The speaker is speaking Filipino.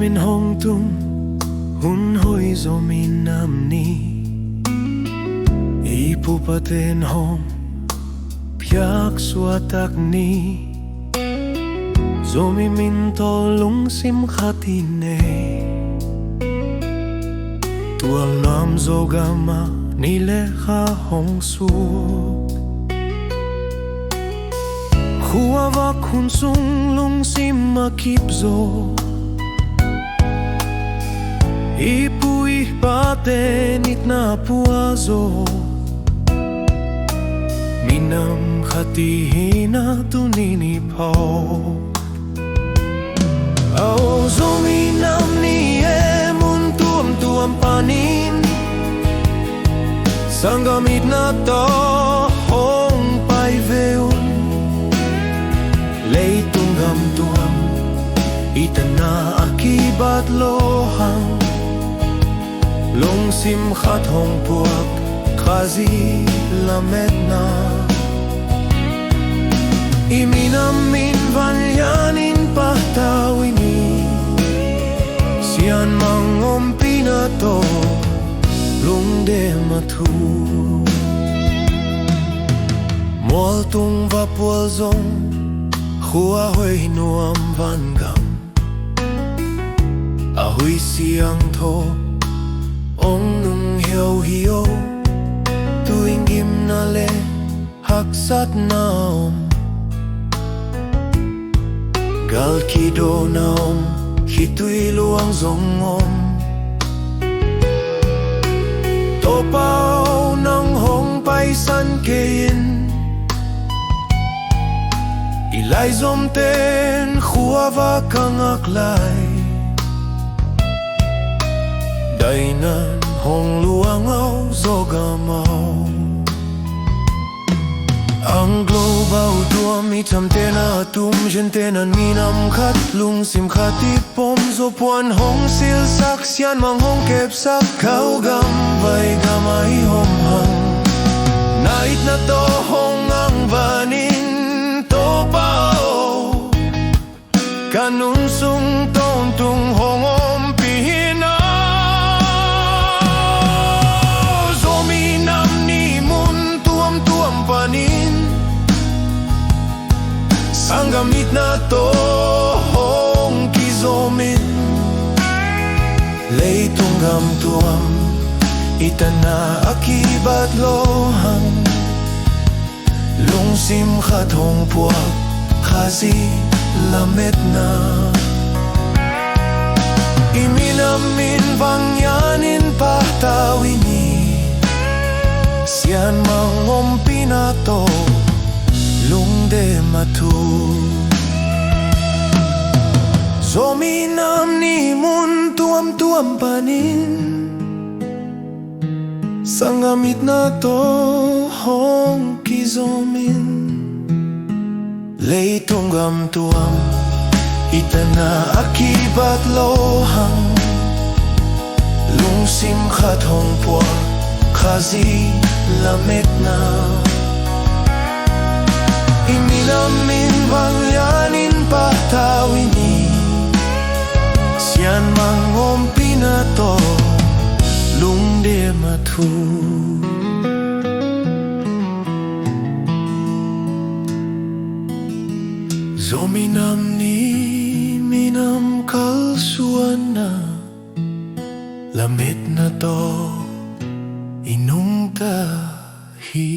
min hong tum hun hoi zo min nam ni ipu paten hong piak suatak ni zo mi min tolung sim khatine tual nam zo gama ni le kha hong su Hua va kun sung lung sim makip zo Ipui patenit na puazo Minam khatihina tunini pao Ao zo minam ni emun tuam panin Sanggamit na to hong pai veun Lei tunggam tuam itana akibat lohang Long sim khat hong puak khazi lamet na Iminam min vanyanin pahtawini Sian mangompi na to lung de matu Mual tung vapual zong Hua hui nuam van gam A hui siang tho Ong nung hiao hiao Tuing gim na le Haksat na om Gal kido na om Hitui luang zong om Topao nang hong paisan kein Ilay zom ten huwa kang aklay Dainan hong luangaw zogamaw Ang global tuam itam tena atum Jentenan minam khat lung sim khatipom Zopuan hong silsak sian mang hong kepsak Kau gambay gamay hom hang Nait na to hong ang vanin Topao Kanun sung tong tung hongom pihina Zominam ni mun tuam panin Sanggamit na to hong kizomin Lei tunggam tuam itana akibat lohang Lung sim khat hong puak khazi lamet na Iminam min vangyanin pahtawini Sian mangompi na to lung de matu Zominam ni mun tuam panin Sanggamit na to hong kizomin Lei tunggam tuam itana akibat lohang Lung sim khat hong puak khazi lamet na Iminam min vangyanin pahtawini Sian mangompi na to lung de matu Zominam ni minam kalsuana Lamit na to inung tahi